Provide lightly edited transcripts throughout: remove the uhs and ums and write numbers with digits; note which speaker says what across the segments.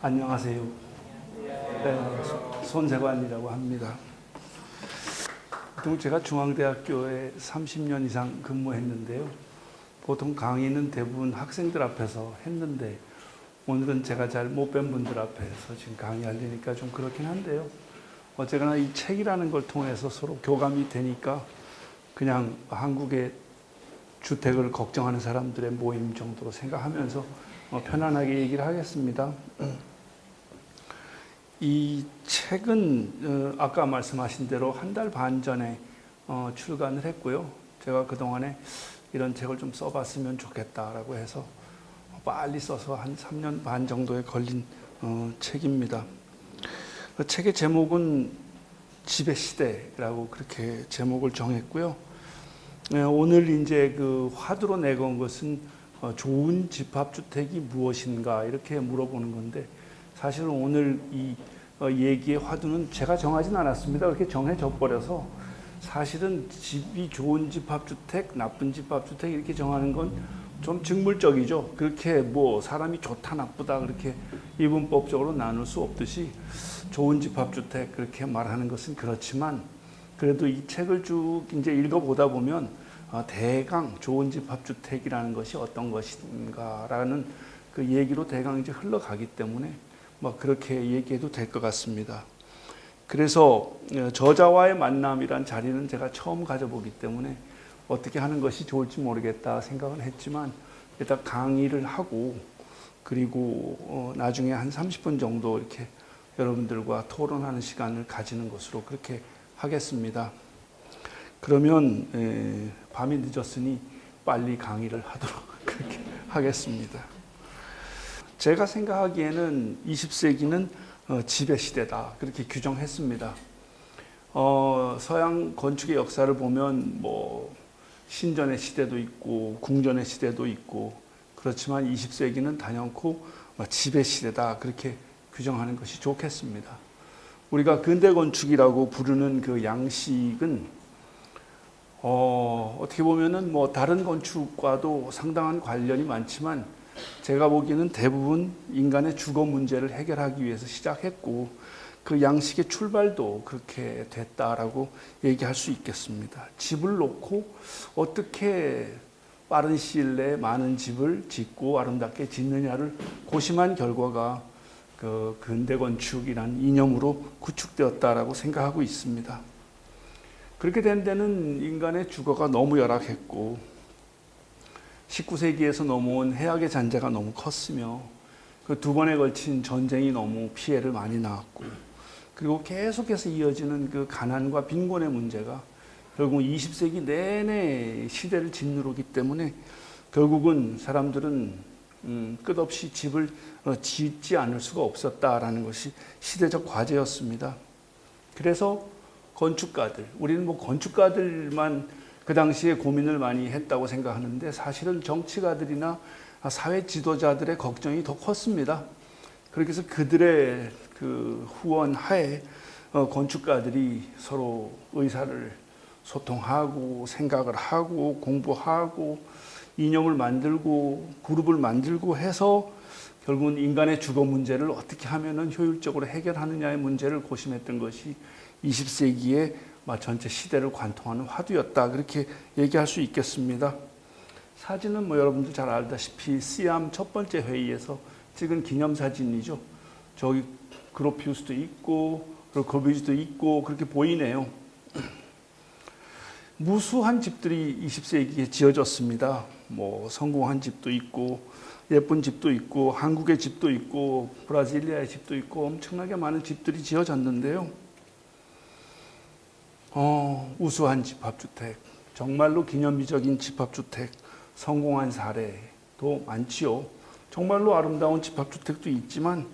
Speaker 1: 안녕하세요. 네, 손세관이라고 합니다. 보통 제가 중앙대학교에 30년 이상 근무했는데요. 보통 강의는 대부분 학생들 앞에서 했는데 오늘은 제가 잘 못 뵌 분들 앞에서 지금 강의하려니까 좀 그렇긴 한데요. 어쨌거나 이 책이라는 걸 통해서 서로 교감이 되니까 그냥 한국의 주택을 걱정하는 사람들의 모임 정도로 생각하면서 편안하게 얘기를 하겠습니다. 이 책은 아까 말씀하신 대로 한 달 반 전에 출간을 했고요. 제가 그동안에 이런 책을 좀 써봤으면 좋겠다라고 해서 빨리 써서 한 3년 반 정도에 걸린 책입니다. 그 책의 제목은 집의 시대라고 그렇게 제목을 정했고요. 오늘 이제 그 화두로 내건 것은 좋은 집합주택이 무엇인가 이렇게 물어보는 건데 사실은 오늘 이 얘기의 화두는 제가 정하진 않았습니다. 그렇게 정해져 버려서 사실은 집이 좋은 집합주택, 나쁜 집합주택 이렇게 정하는 건 좀 직물적이죠. 그렇게 뭐 사람이 좋다 나쁘다 그렇게 이분법적으로 나눌 수 없듯이 좋은 집합주택 그렇게 말하는 것은 그렇지만 그래도 이 책을 쭉 이제 읽어보다 보면 대강 좋은 집합주택이라는 것이 어떤 것인가라는 그 얘기로 대강 이제 흘러가기 때문에 뭐 그렇게 얘기해도 될 것 같습니다. 그래서 저자와의 만남이란 자리는 제가 처음 가져보기 때문에 어떻게 하는 것이 좋을지 모르겠다 생각은 했지만 일단 강의를 하고 그리고 나중에 한 30분 정도 이렇게 여러분들과 토론하는 시간을 가지는 것으로 그렇게 하겠습니다. 그러면 밤이 늦었으니 빨리 강의를 하도록 그렇게 하겠습니다. 제가 생각하기에는 20세기는 집의 시대다 그렇게 규정했습니다. 서양 건축의 역사를 보면 뭐 신전의 시대도 있고 궁전의 시대도 있고 그렇지만 20세기는 단연코 집의 시대다 그렇게 규정하는 것이 좋겠습니다. 우리가 근대 건축이라고 부르는 그 양식은 어떻게 보면은 뭐 다른 건축과도 상당한 관련이 많지만 제가 보기에는 대부분 인간의 주거 문제를 해결하기 위해서 시작했고 그 양식의 출발도 그렇게 됐다라고 얘기할 수 있겠습니다. 집을 놓고 어떻게 빠른 시일 내에 많은 집을 짓고 아름답게 짓느냐를 고심한 결과가 그 근대 건축이라는 이념으로 구축되었다라고 생각하고 있습니다. 그렇게 된 데는 인간의 주거가 너무 열악했고 19세기에서 넘어온 해악의 잔재가 너무 컸으며 그 두 번에 걸친 전쟁이 너무 피해를 많이 낳았고 그리고 계속해서 이어지는 그 가난과 빈곤의 문제가 결국 20세기 내내 시대를 짓누르기 때문에 결국은 사람들은 끝없이 집을 짓지 않을 수가 없었다라는 것이 시대적 과제였습니다. 그래서 건축가들, 우리는 뭐 건축가들만 그 당시에 고민을 많이 했다고 생각하는데 사실은 정치가들이나 사회 지도자들의 걱정이 더 컸습니다. 그렇게 해서 그들의 그 후원 하에 건축가들이 서로 의사를 소통하고 생각을 하고 공부하고 이념을 만들고 그룹을 만들고 해서 결국은 인간의 주거 문제를 어떻게 하면은 효율적으로 해결하느냐의 문제를 고심했던 것이 20세기의 전체 시대를 관통하는 화두였다 그렇게 얘기할 수 있겠습니다. 사진은 뭐 여러분들 잘 알다시피 시암 첫 번째 회의에서 찍은 기념사진이죠. 저기 그로피우스도 있고 그리고 거비즈도 있고 그렇게 보이네요. 무수한 집들이 20세기에 지어졌습니다. 뭐 성공한 집도 있고 예쁜 집도 있고 한국의 집도 있고 브라질리아의 집도 있고 엄청나게 많은 집들이 지어졌는데요. 우수한 집합주택, 정말로 기념비적인 집합주택, 성공한 사례도 많지요. 정말로 아름다운 집합주택도 있지만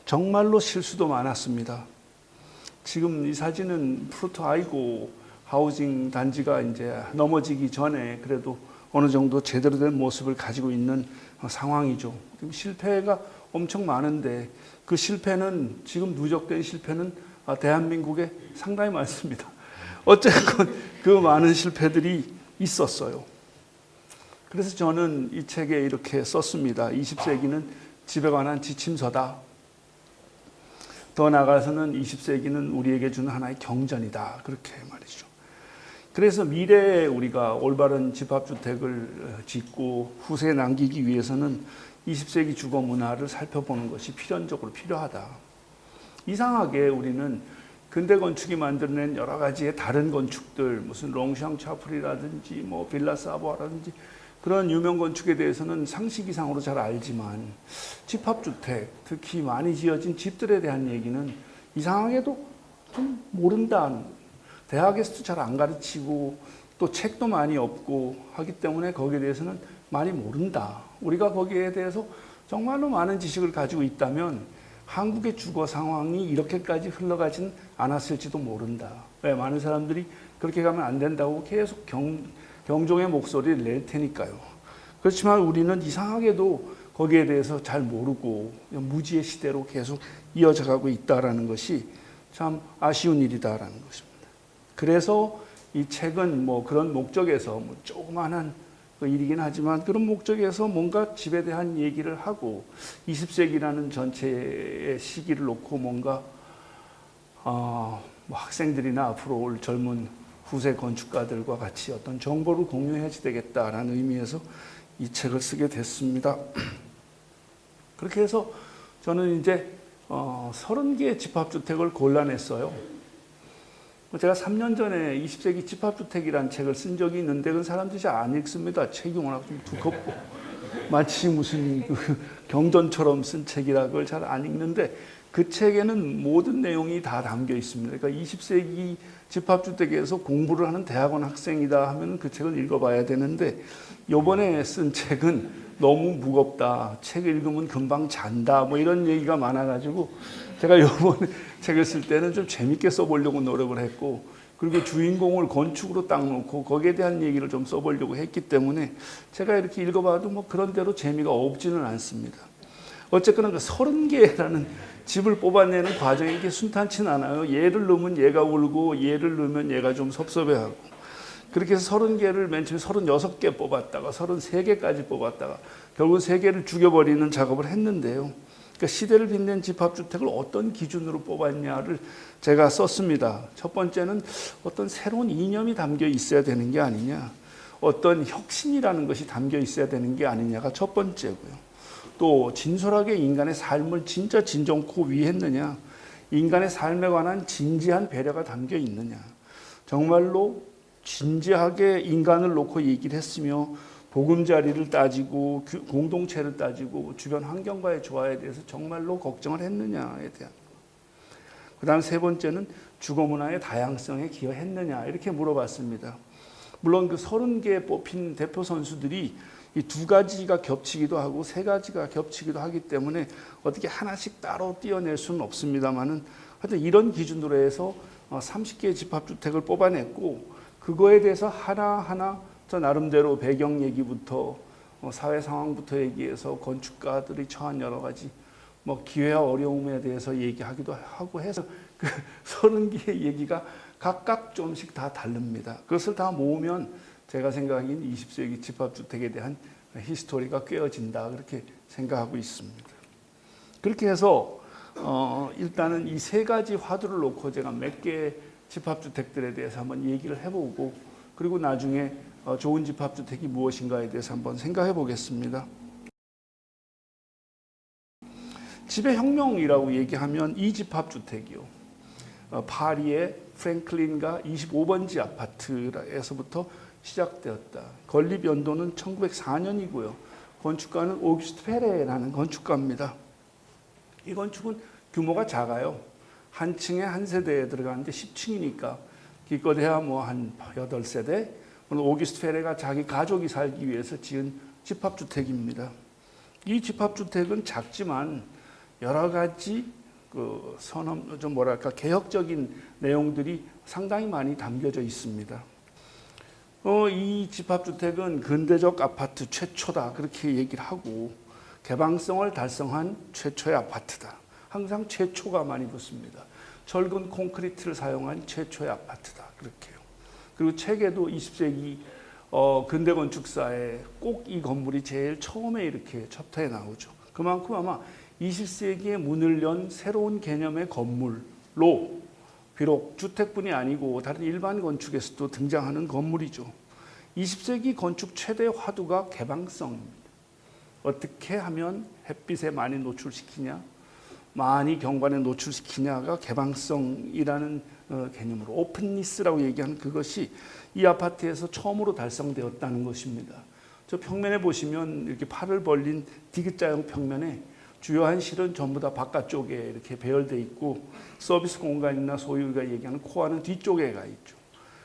Speaker 1: 정말로 실수도 많았습니다. 지금 이 사진은 푸르토 아이고 하우징 단지가 이제 넘어지기 전에 그래도 어느 정도 제대로 된 모습을 가지고 있는 상황이죠. 실패가 엄청 많은데 그 실패는 지금 누적된 실패는 대한민국에 상당히 많습니다. 어쨌건 그 많은 실패들이 있었어요. 그래서 저는 이 책에 이렇게 썼습니다. 20세기는 집에 관한 지침서다. 더 나아가서는 20세기는 우리에게 주는 하나의 경전이다. 그렇게 말이죠. 그래서 미래에 우리가 올바른 집합주택을 짓고 후세에 남기기 위해서는 20세기 주거 문화를 살펴보는 것이 필연적으로 필요하다. 이상하게 우리는 근대 건축이 만들어낸 여러 가지의 다른 건축들, 무슨 롱샹 차플이라든지 뭐 빌라 사보아라든지 그런 유명 건축에 대해서는 상식 이상으로 잘 알지만 집합주택, 특히 많이 지어진 집들에 대한 얘기는 이상하게도 좀 모른다. 대학에서도 잘 안 가르치고 또 책도 많이 없고 하기 때문에 거기에 대해서는 많이 모른다. 우리가 거기에 대해서 정말로 많은 지식을 가지고 있다면 한국의 주거 상황이 이렇게까지 흘러가진 않았을지도 모른다. 왜? 많은 사람들이 그렇게 가면 안 된다고 계속 경종의 목소리를 낼 테니까요. 그렇지만 우리는 이상하게도 거기에 대해서 잘 모르고 무지의 시대로 계속 이어져 가고 있다는 것이 참 아쉬운 일이다라는 것입니다. 그래서 이 책은 뭐 그런 목적에서 뭐 조그만한 일이긴 하지만 그런 목적에서 뭔가 집에 대한 얘기를 하고 20세기라는 전체의 시기를 놓고 뭔가 뭐 학생들이나 앞으로 올 젊은 후세 건축가들과 같이 어떤 정보를 공유해야 되겠다라는 의미에서 이 책을 쓰게 됐습니다. 그렇게 해서 저는 이제 30개의 집합주택을 골라냈어요. 제가 3년 전에 20세기 집합주택이라는 책을 쓴 적이 있는데 그 사람들이 잘 안 읽습니다. 책이 워낙 좀 두껍고 마치 무슨 경전처럼 쓴 책이라 그걸 잘 안 읽는데 그 책에는 모든 내용이 다 담겨 있습니다. 그러니까 20세기 집합주택에서 공부를 하는 대학원 학생이다 하면 그 책을 읽어봐야 되는데 이번에 쓴 책은 너무 무겁다. 책 읽으면 금방 잔다. 뭐 이런 얘기가 많아가지고 제가 이번에 책을 쓸 때는 좀 재밌게 써보려고 노력을 했고 그리고 주인공을 건축으로 딱 놓고 거기에 대한 얘기를 좀 써보려고 했기 때문에 제가 이렇게 읽어봐도 뭐 그런 대로 재미가 없지는 않습니다. 어쨌거나 그 30개라는 집을 뽑아내는 과정이 이게 순탄치는 않아요. 얘를 넣으면 얘가 울고 얘를 넣으면 얘가 좀 섭섭해하고 그렇게 해서 30개를 맨 처음에 36개 뽑았다가 33개까지 뽑았다가 결국 3개를 죽여버리는 작업을 했는데요. 그러니까 시대를 빛낸 집합주택을 어떤 기준으로 뽑았냐를 제가 썼습니다. 첫 번째는 어떤 새로운 이념이 담겨 있어야 되는 게 아니냐. 어떤 혁신이라는 것이 담겨 있어야 되는 게 아니냐가 첫 번째고요. 또 진솔하게 인간의 삶을 진짜 진정코 위했느냐. 인간의 삶에 관한 진지한 배려가 담겨 있느냐. 정말로 진지하게 인간을 놓고 얘기를 했으며 보금자리를 따지고 공동체를 따지고 주변 환경과의 조화에 대해서 정말로 걱정을 했느냐에 대한 그 다음 세 번째는 주거문화의 다양성에 기여했느냐 이렇게 물어봤습니다. 물론 그 30개 뽑힌 대표 선수들이 이 두 가지가 겹치기도 하고 세 가지가 겹치기도 하기 때문에 어떻게 하나씩 따로 띄어낼 수는 없습니다만은 하여튼 이런 기준으로 해서 30개의 집합주택을 뽑아냈고 그거에 대해서 하나하나 저 나름대로 배경 얘기부터 사회 상황부터 얘기해서 건축가들이 처한 여러 가지 뭐 기회와 어려움에 대해서 얘기하기도 하고 해서 그 30개의 얘기가 각각 좀씩 다 다릅니다. 그것을 다 모으면 제가 생각하기엔 20세기 집합주택에 대한 히스토리가 꿰어진다 그렇게 생각하고 있습니다. 그렇게 해서 일단은 이 세 가지 화두를 놓고 제가 몇 개의 집합주택들에 대해서 한번 얘기를 해보고 그리고 나중에 좋은 집합주택이 무엇인가에 대해서 한번 생각해 보겠습니다. 집의 혁명이라고 얘기하면 이 집합주택이요. 파리의 프랭클린가 25번지 아파트에서부터 시작되었다. 건립 연도는 1904년이고요. 건축가는 오규스트 페레라는 건축가입니다. 이 건축은 규모가 작아요. 한 층에 한 세대에 들어가는데 10층이니까 기껏해야 뭐 한 8세대. 오규스트 페레가 자기 가족이 살기 위해서 지은 집합주택입니다. 이 집합주택은 작지만 여러 가지 그 좀 뭐랄까 개혁적인 내용들이 상당히 많이 담겨져 있습니다. 이 집합주택은 근대적 아파트 최초다 그렇게 얘기를 하고 개방성을 달성한 최초의 아파트다. 항상 최초가 많이 붙습니다. 철근 콘크리트를 사용한 최초의 아파트다 그렇게요. 그리고 책에도 20세기 근대 건축사에 꼭 이 건물이 제일 처음에 이렇게 챕터에 나오죠. 그만큼 아마 20세기에 문을 연 새로운 개념의 건물로 비록 주택뿐이 아니고 다른 일반 건축에서도 등장하는 건물이죠. 20세기 건축 최대 화두가 개방성입니다. 어떻게 하면 햇빛에 많이 노출시키냐, 많이 경관에 노출시키냐가 개방성이라는 개념으로 오픈니스라고 얘기하는 그것이 이 아파트에서 처음으로 달성되었다는 것입니다. 저 평면에 보시면 이렇게 팔을 벌린 디귿자형 평면에 주요한 실은 전부 다 바깥쪽에 이렇게 배열되어 있고 서비스 공간이나 소위 우리가 얘기하는 코어는 뒤쪽에 가 있죠.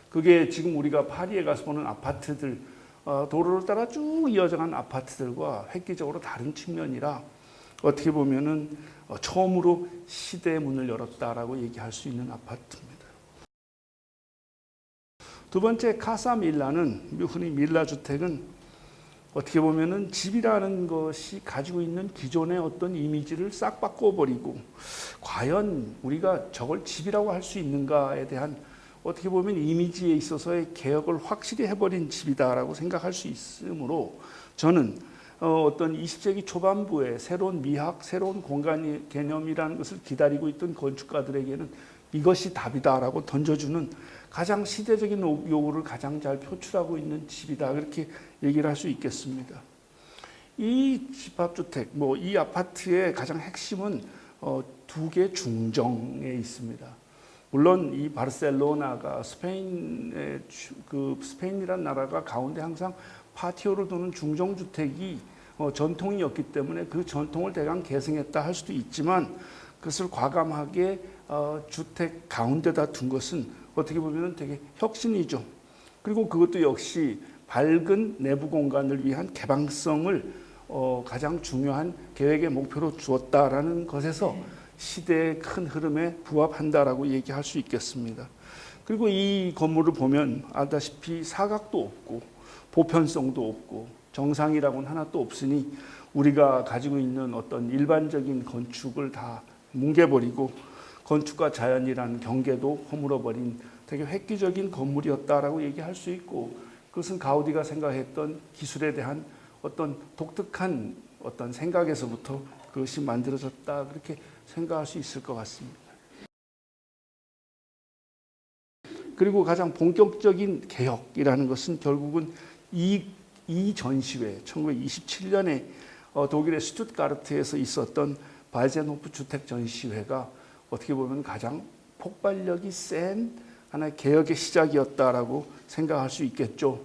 Speaker 1: 그게 지금 우리가 파리에 가서 보는 아파트들, 도로를 따라 쭉 이어져간 아파트들과 획기적으로 다른 측면이라 어떻게 보면은 처음으로 시대의 문을 열었다라고 얘기할 수 있는 아파트입니다. 두 번째 카사 밀라는 흔히 밀라 주택은 어떻게 보면은 집이라는 것이 가지고 있는 기존의 어떤 이미지를 싹 바꿔버리고 과연 우리가 저걸 집이라고 할 수 있는가에 대한 어떻게 보면 이미지에 있어서의 개혁을 확실히 해버린 집이다라고 생각할 수 있으므로 저는 어떤 20세기 초반부에 새로운 미학, 새로운 공간 개념이라는 것을 기다리고 있던 건축가들에게는 이것이 답이다라고 던져주는 가장 시대적인 요구를 가장 잘 표출하고 있는 집이다 그렇게 얘기를 할 수 있겠습니다. 이 집합주택, 이 아파트의 가장 핵심은 두 개 중정에 있습니다. 물론 이 바르셀로나가 스페인이라는 나라가 가운데 항상 파티오를 두는 중정주택이 전통이었기 때문에 그 전통을 대강 계승했다 할 수도 있지만 그것을 과감하게 주택 가운데다 둔 것은 어떻게 보면 되게 혁신이죠. 그리고 그것도 역시 밝은 내부 공간을 위한 개방성을 가장 중요한 계획의 목표로 주었다라는 것에서 시대의 큰 흐름에 부합한다라고 얘기할 수 있겠습니다. 그리고 이 건물을 보면 알다시피 사각도 없고 보편성도 없고 정상이라고는 하나도 없으니 우리가 가지고 있는 어떤 일반적인 건축을 다 뭉개버리고 건축과 자연이라는 경계도 허물어버린 되게 획기적인 건물이었다라고 얘기할 수 있고 그것은 가우디가 생각했던 기술에 대한 어떤 독특한 어떤 생각에서부터 그것이 만들어졌다 그렇게 생각할 수 있을 것 같습니다. 그리고 가장 본격적인 개혁이라는 것은 결국은 이 전시회 1927년에 독일의 슈투트가르트에서 있었던 바이젠호프 주택 전시회가 어떻게 보면 가장 폭발력이 센 하나의 개혁의 시작이었다라고 생각할 수 있겠죠.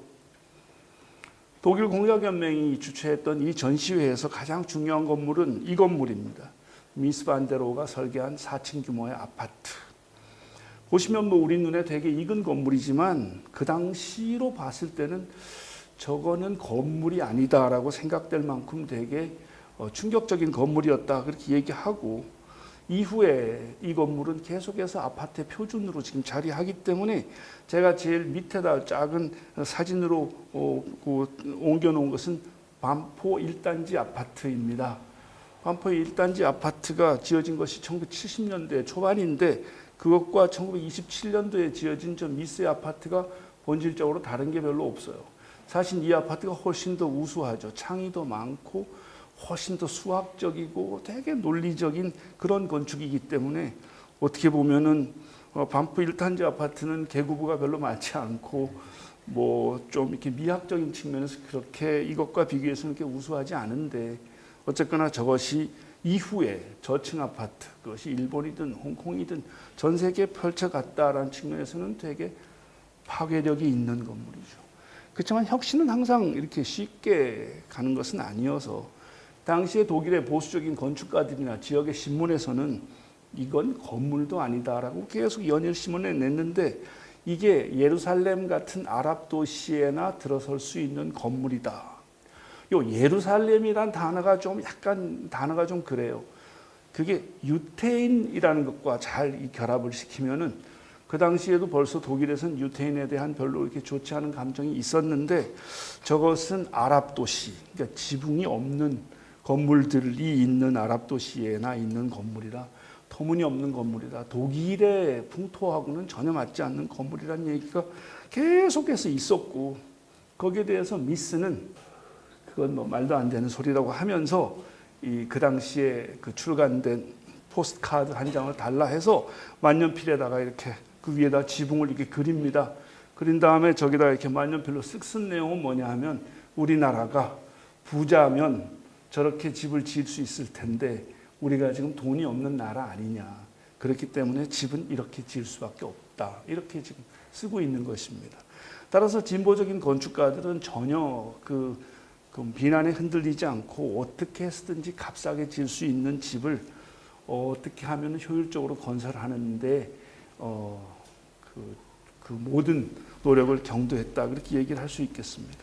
Speaker 1: 독일 공작연맹이 주최했던 이 전시회에서 가장 중요한 건물은 이 건물입니다. 미스 반데로가 설계한 4층 규모의 아파트. 보시면 우리 눈에 되게 익은 건물이지만 그 당시로 봤을 때는 저거는 건물이 아니다라고 생각될 만큼 되게 충격적인 건물이었다 그렇게 얘기하고 이후에 이 건물은 계속해서 아파트의 표준으로 지금 자리하기 때문에 제가 제일 밑에다 작은 사진으로 옮겨놓은 것은 반포 1단지 아파트입니다. 반포 1단지 아파트가 지어진 것이 1970년대 초반인데 그것과 1927년도에 지어진 저 미스의 아파트가 본질적으로 다른 게 별로 없어요. 사실 이 아파트가 훨씬 더 우수하죠. 창이 더 많고 훨씬 더 수학적이고 되게 논리적인 그런 건축이기 때문에 어떻게 보면은 반포 1단지 아파트는 계급부가 별로 많지 않고 좀 이렇게 미학적인 측면에서 그렇게 이것과 비교해서는 그렇게 우수하지 않은데 어쨌거나 저것이 이후에 저층 아파트 그것이 일본이든 홍콩이든 전 세계에 펼쳐갔다라는 측면에서는 되게 파괴력이 있는 건물이죠. 그렇지만 혁신은 항상 이렇게 쉽게 가는 것은 아니어서 당시에 독일의 보수적인 건축가들이나 지역의 신문에서는 이건 건물도 아니다라고 계속 연일 신문에 냈는데 이게 예루살렘 같은 아랍 도시에나 들어설 수 있는 건물이다. 요 예루살렘이란 단어가 좀 그래요. 그게 유태인이라는 것과 잘 결합을 시키면은 그 당시에도 벌써 독일에서는 유태인에 대한 별로 이렇게 좋지 않은 감정이 있었는데 저것은 아랍 도시, 그러니까 지붕이 없는 건물들이 있는 아랍 도시에나 있는 건물이라 터무니없는 건물이다. 독일의 풍토하고는 전혀 맞지 않는 건물이라는 얘기가 계속해서 있었고 거기에 대해서 미스는 그건 말도 안 되는 소리라고 하면서 그 당시에 그 출간된 포스트카드 한 장을 달라 해서 만년필에다가 이렇게 그 위에다 지붕을 이렇게 그립니다. 그린 다음에 저기다 이렇게 만년필로 쓱 쓴 내용은 뭐냐 하면 우리나라가 부자면 저렇게 집을 지을 수 있을 텐데 우리가 지금 돈이 없는 나라 아니냐. 그렇기 때문에 집은 이렇게 지을 수밖에 없다. 이렇게 지금 쓰고 있는 것입니다. 따라서 진보적인 건축가들은 전혀 그 비난에 흔들리지 않고 어떻게 해서든지 값싸게 지을 수 있는 집을 어떻게 하면 효율적으로 건설하는데 그 모든 노력을 경도했다. 그렇게 얘기를 할 수 있겠습니다.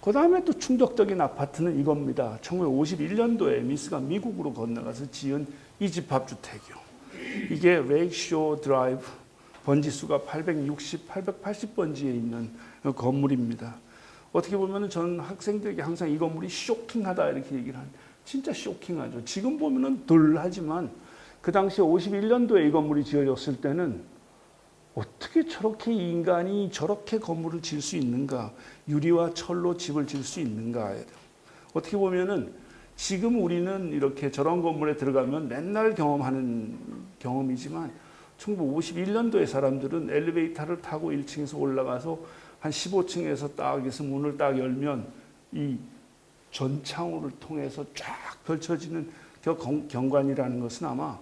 Speaker 1: 그 다음에 또 충격적인 아파트는 이겁니다. 1951년도에 미스가 미국으로 건너가서 지은 이 집합주택이요. 이게 레이크쇼 드라이브 번지수가 860, 880번지에 있는 건물입니다. 어떻게 보면 저는 학생들에게 항상 이 건물이 쇼킹하다 이렇게 얘기를 하는, 진짜 쇼킹하죠. 지금 보면은 덜 하지만 그 당시 51년도에 이 건물이 지어졌을 때는 어떻게 저렇게 인간이 저렇게 건물을 지을 수 있는가, 유리와 철로 집을 지을 수 있는가. 어떻게 보면은 지금 우리는 이렇게 저런 건물에 들어가면 맨날 경험하는 경험이지만 1951년도의 사람들은 엘리베이터를 타고 1층에서 올라가서 한 15층에서 딱 해서 문을 딱 열면 이 전창호를 통해서 쫙 펼쳐지는 경관이라는 것은 아마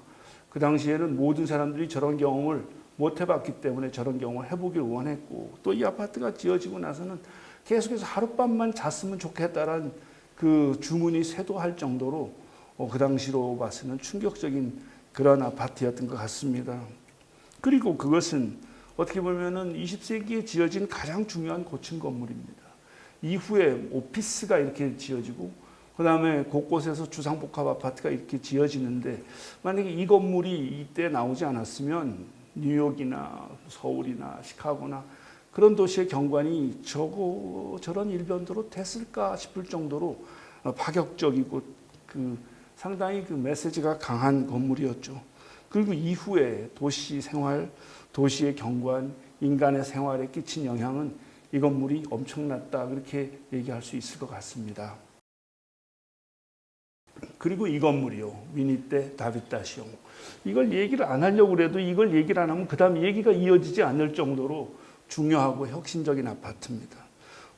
Speaker 1: 그 당시에는 모든 사람들이 저런 경험을 못 해봤기 때문에 저런 경험을 해보길 원했고, 또 이 아파트가 지어지고 나서는 계속해서 하룻밤만 잤으면 좋겠다라는 그 주문이 쇄도할 정도로 그 당시로 봐서는 충격적인 그런 아파트였던 것 같습니다. 그리고 그것은 어떻게 보면은 20세기에 지어진 가장 중요한 고층 건물입니다. 이후에 오피스가 이렇게 지어지고 그 다음에 곳곳에서 주상복합 아파트가 이렇게 지어지는데, 만약에 이 건물이 이때 나오지 않았으면 뉴욕이나 서울이나 시카고나 그런 도시의 경관이 저런 일변도로 됐을까 싶을 정도로 파격적이고 상당히 그 메시지가 강한 건물이었죠. 그리고 이후에 도시 생활, 도시의 경관, 인간의 생활에 끼친 영향은 이 건물이 엄청났다. 그렇게 얘기할 수 있을 것 같습니다. 그리고 이 건물이요. 위니떼 다비타시옹. 이걸 얘기를 안 하려고 그래도 이걸 얘기를 안 하면 그 다음 얘기가 이어지지 않을 정도로 중요하고 혁신적인 아파트입니다.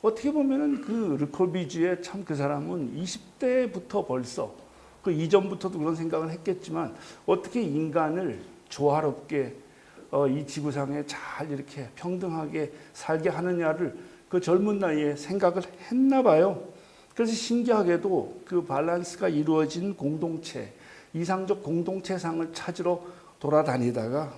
Speaker 1: 어떻게 보면은 그 르콜비지의 참 그 사람은 20대부터 벌써 그 이전부터도 그런 생각을 했겠지만 어떻게 인간을 조화롭게 이 지구상에 잘 이렇게 평등하게 살게 하느냐를 그 젊은 나이에 생각을 했나 봐요. 그래서 신기하게도 그 밸런스가 이루어진 공동체, 이상적 공동체상을 찾으러 돌아다니다가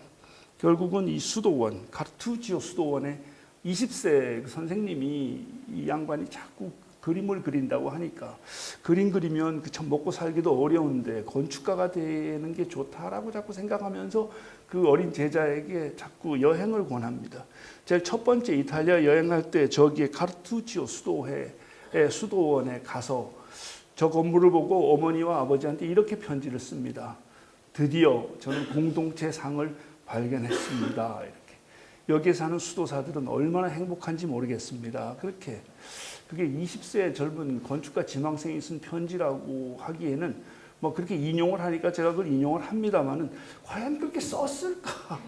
Speaker 1: 결국은 이 수도원, 카르투지오 수도원에 20세 선생님이 이 양반이 자꾸 그림을 그린다고 하니까 그림 그리면 참 먹고 살기도 어려운데 건축가가 되는 게 좋다라고 자꾸 생각하면서 그 어린 제자에게 자꾸 여행을 권합니다. 제일 첫 번째 이탈리아 여행할 때 저기에 카르투지오 수도원에 가서 저 건물을 보고 어머니와 아버지한테 이렇게 편지를 씁니다. 드디어 저는 공동체상을 발견했습니다. 이렇게. 여기에 사는 수도사들은 얼마나 행복한지 모르겠습니다. 그게 20세 젊은 건축가 지망생이 쓴 편지라고 하기에는 뭐 그렇게 인용을 하니까 제가 그걸 인용을 합니다만은 과연 그렇게 썼을까?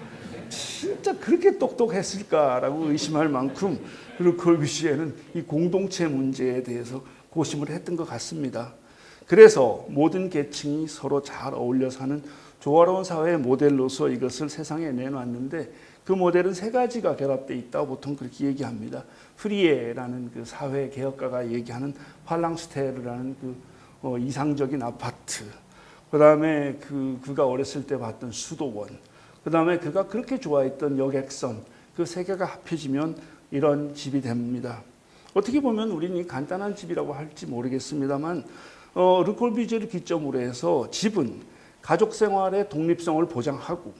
Speaker 1: 진짜 그렇게 똑똑했을까라고 의심할 만큼 르콜비시에는 이 공동체 문제에 대해서 고심을 했던 것 같습니다. 그래서 모든 계층이 서로 잘 어울려 사는 조화로운 사회의 모델로서 이것을 세상에 내놨는데 그 모델은 세 가지가 결합되어 있다고 보통 그렇게 얘기합니다. 프리에라는 그 사회 개혁가가 얘기하는 팔랑스테르라는 그 이상적인 아파트, 그 다음에 그가 어렸을 때 봤던 수도원, 그 다음에 그가 그렇게 좋아했던 여객선, 그 세 개가 합해지면 이런 집이 됩니다. 어떻게 보면 우리는 이 간단한 집이라고 할지 모르겠습니다만 르콜비제를 기점으로 해서 집은 가족 생활의 독립성을 보장하고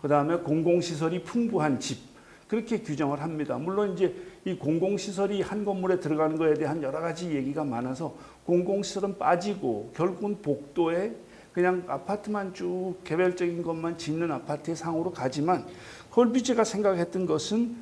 Speaker 1: 그 다음에 공공시설이 풍부한 집, 그렇게 규정을 합니다. 물론 이제 이 공공시설이 한 건물에 들어가는 것에 대한 여러 가지 얘기가 많아서 공공시설은 빠지고 결국은 복도에 그냥 아파트만 쭉 개별적인 것만 짓는 아파트의 상으로 가지만 콜비제가 생각했던 것은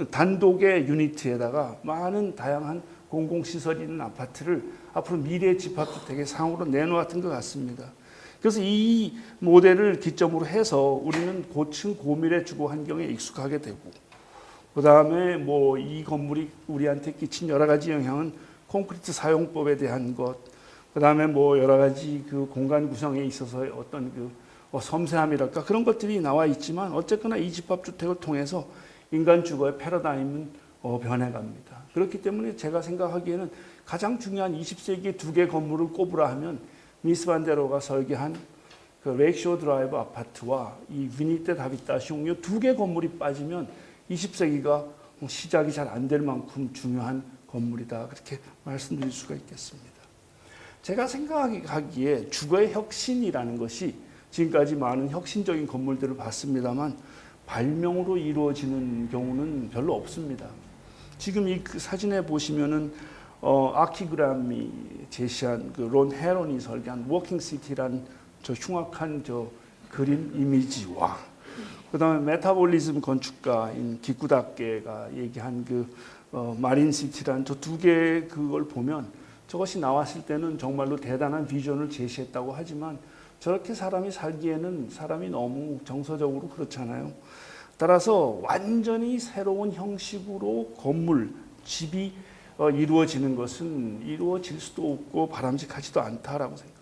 Speaker 1: 단독의 유니트에다가 많은 다양한 공공시설이 있는 아파트를 앞으로 미래 집합주택의 상으로 내놓았던 것 같습니다. 그래서 이 모델을 기점으로 해서 우리는 고층 고밀의 주거 환경에 익숙하게 되고, 그 다음에 뭐 이 건물이 우리한테 끼친 여러 가지 영향은 콘크리트 사용법에 대한 것, 그 다음에 뭐 여러 가지 그 공간 구성에 있어서의 어떤 그 섬세함이랄까 그런 것들이 나와 있지만, 어쨌거나 이 집합주택을 통해서 인간 주거의 패러다임은 변해갑니다. 그렇기 때문에 제가 생각하기에는 가장 중요한 20세기의 두 개 건물을 꼽으라 하면 미스 반데로가 설계한 그 레이크쇼어 드라이브 아파트와 이 비니테 다비타숑 이 두 개 건물이 빠지면 20세기가 시작이 잘 안 될 만큼 중요한 건물이다, 그렇게 말씀드릴 수가 있겠습니다. 제가 생각하기에 주거의 혁신이라는 것이 지금까지 많은 혁신적인 건물들을 봤습니다만 발명으로 이루어지는 경우는 별로 없습니다. 지금 이 사진에 보시면은 아키그람이 제시한 그 론 헤론이 설계한 워킹 시티라는 저 흉악한 저 그림 이미지와, 그다음에 메타볼리즘 건축가인 기쿠다케가 얘기한 그 마린 시티라는 저 두 개의 그걸 보면 저것이 나왔을 때는 정말로 대단한 비전을 제시했다고 하지만, 저렇게 사람이 살기에는 사람이 너무 정서적으로 그렇잖아요. 따라서 완전히 새로운 형식으로 건물, 집이 이루어지는 것은 이루어질 수도 없고 바람직하지도 않다라고 생각합니다.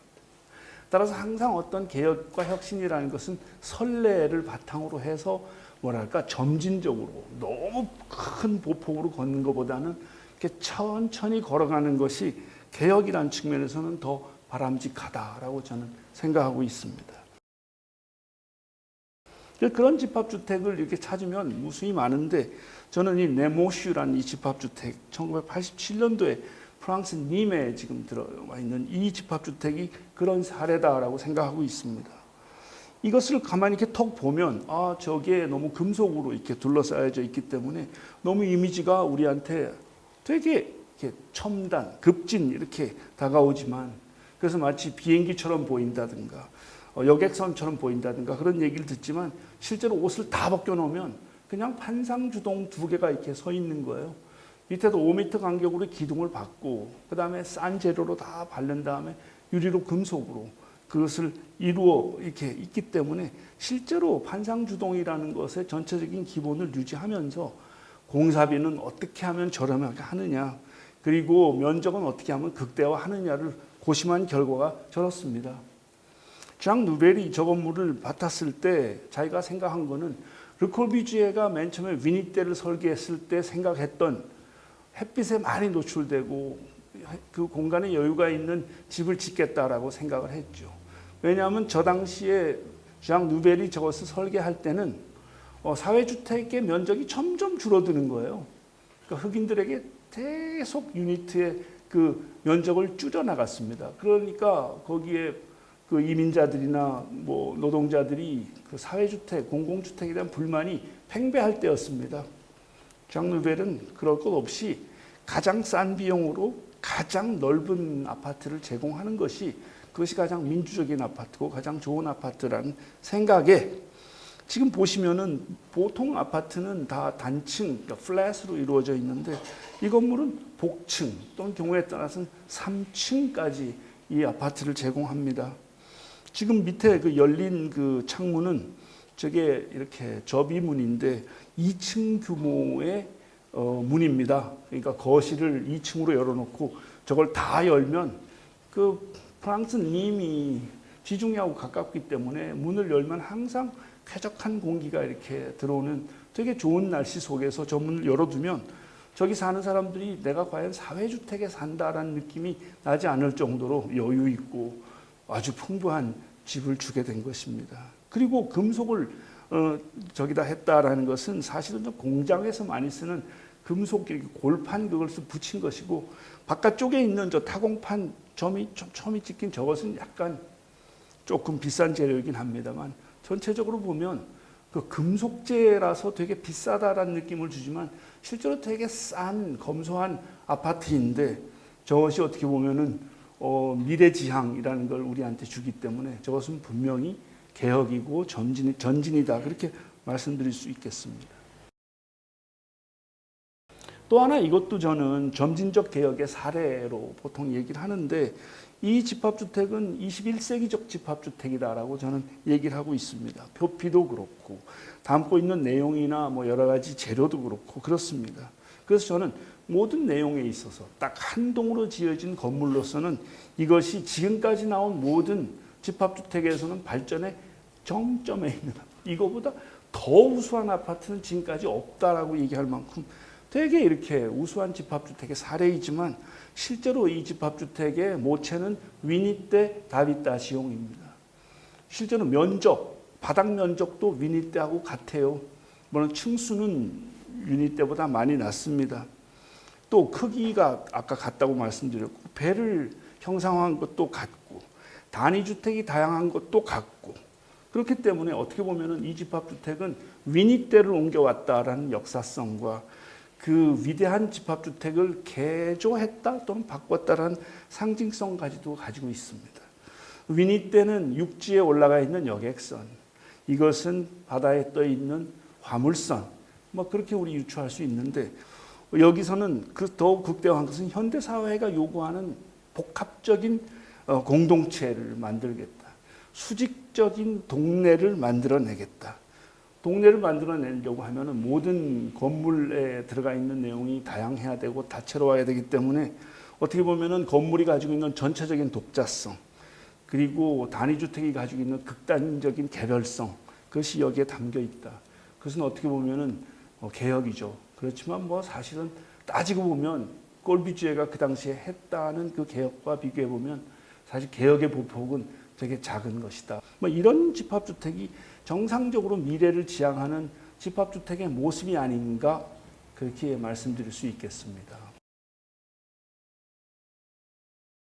Speaker 1: 따라서 항상 어떤 개혁과 혁신이라는 것은 선례를 바탕으로 해서 뭐랄까 점진적으로 너무 큰 보폭으로 걷는 것보다는 이렇게 천천히 걸어가는 것이 개혁이라는 측면에서는 더 바람직하다라고 저는 생각하고 있습니다. 그런 집합주택을 이렇게 찾으면 무수히 많은데, 저는 이 네모슈라는 이 집합주택 1987년도에 프랑스 님에 지금 들어와 있는 이 집합주택이 그런 사례다라고 생각하고 있습니다. 이것을 가만히 이렇게 톡 보면 저게 너무 금속으로 이렇게 둘러싸여져 있기 때문에 너무 이미지가 우리한테 되게 이렇게 첨단, 급진 이렇게 다가오지만, 그래서 마치 비행기처럼 보인다든가 여객선처럼 보인다든가 그런 얘기를 듣지만, 실제로 옷을 다 벗겨놓으면 그냥 판상주동 두 개가 이렇게 서 있는 거예요. 밑에도 5m 간격으로 기둥을 받고, 그 다음에 싼 재료로 다 바른 다음에 유리로 금속으로 그것을 이루어 이렇게 있기 때문에, 실제로 판상주동이라는 것의 전체적인 기본을 유지하면서 공사비는 어떻게 하면 저렴하게 하느냐, 그리고 면적은 어떻게 하면 극대화하느냐를 고심한 결과가 저렇습니다. 장 누벨이 저 건물을 맡았을 때 자기가 생각한 거는 르코비지에가 맨 처음에 위니떼를 설계했을 때 생각했던 햇빛에 많이 노출되고 그 공간에 여유가 있는 집을 짓겠다라고 생각을 했죠. 왜냐하면 저 당시에 장 누벨이 저것을 설계할 때는 사회주택의 면적이 점점 줄어드는 거예요. 그러니까 흑인들에게 계속 유니트의 그 면적을 줄여나갔습니다. 그러니까 거기에 그 이민자들이나 뭐 노동자들이 그 사회주택, 공공주택에 대한 불만이 팽배할 때였습니다. 장 누벨은 그럴 것 없이 가장 싼 비용으로 가장 넓은 아파트를 제공하는 것이, 그것이 가장 민주적인 아파트고 가장 좋은 아파트라는 생각에, 지금 보시면은 보통 아파트는 다 단층, 그러니까 플랫으로 이루어져 있는데, 이 건물은 복층 또는 경우에 따라서는 3층까지 이 아파트를 제공합니다. 지금 밑에 그 열린 그 창문은 저게 이렇게 접이문인데 2층 규모의 문입니다. 그러니까 거실을 2층으로 열어놓고 저걸 다 열면 그 프랑스 님이 지중해하고 가깝기 때문에 문을 열면 항상 쾌적한 공기가 이렇게 들어오는 되게 좋은 날씨 속에서 저 문을 열어두면 저기 사는 사람들이 내가 과연 사회주택에 산다라는 느낌이 나지 않을 정도로 여유 있고 아주 풍부한 집을 주게 된 것입니다. 그리고 금속을 저기다 했다라는 것은 사실은 공장에서 많이 쓰는 금속 골판 그것을 붙인 것이고, 바깥쪽에 있는 저 타공판 첨이 찍힌 저것은 약간 조금 비싼 재료이긴 합니다만, 전체적으로 보면 그 금속재라서 되게 비싸다라는 느낌을 주지만 실제로 되게 싼 검소한 아파트인데, 저것이 어떻게 보면은 미래지향이라는 걸 우리한테 주기 때문에 저것은 분명히 개혁이고 전진이다, 그렇게 말씀드릴 수 있겠습니다. 또 하나 이것도 저는 점진적 개혁의 사례로 보통 얘기를 하는데 이 집합주택은 21세기적 집합주택이다라고 저는 얘기를 하고 있습니다. 표피도 그렇고 담고 있는 내용이나 뭐 여러 가지 재료도 그렇고 그렇습니다. 그래서 저는 모든 내용에 있어서 딱 한 동으로 지어진 건물로서는 이것이 지금까지 나온 모든 집합주택에서는 발전의 정점에 있는 이거보다 더 우수한 아파트는 지금까지 없다라고 얘기할 만큼 되게 이렇게 우수한 집합주택의 사례이지만 실제로 이 집합주택의 모체는 위니떼 다비따시용입니다. 실제로 면적, 바닥 면적도 위니떼하고 같아요. 물론 층수는 위니떼보다 많이 낮습니다. 또 크기가 아까 같다고 말씀드렸고 배를 형상화한 것도 같고 단위주택이 다양한 것도 같고 그렇기 때문에 어떻게 보면 이 집합주택은 위니떼를 옮겨왔다라는 역사성과 그 위대한 집합주택을 개조했다 또는 바꿨다라는 상징성까지도 가지고 있습니다. 위니떼는 육지에 올라가 있는 여객선, 이것은 바다에 떠 있는 화물선, 뭐 그렇게 우리 유추할 수 있는데 여기서는 그 더욱 극대화한 것은 현대 사회가 요구하는 복합적인 공동체를 만들겠다. 수직적인 동네를 만들어내겠다. 동네를 만들어내려고 하면 모든 건물에 들어가 있는 내용이 다양해야 되고 다채로워야 되기 때문에 어떻게 보면 건물이 가지고 있는 전체적인 독자성 그리고 단위주택이 가지고 있는 극단적인 개별성 그것이 여기에 담겨 있다. 그것은 어떻게 보면 개혁이죠. 그렇지만 뭐 사실은 따지고 보면 꼴비주의가 그 당시에 했다는 그 개혁과 비교해 보면 사실 개혁의 보폭은 되게 작은 것이다. 뭐 이런 집합주택이 정상적으로 미래를 지향하는 집합주택의 모습이 아닌가 그렇게 말씀드릴 수 있겠습니다.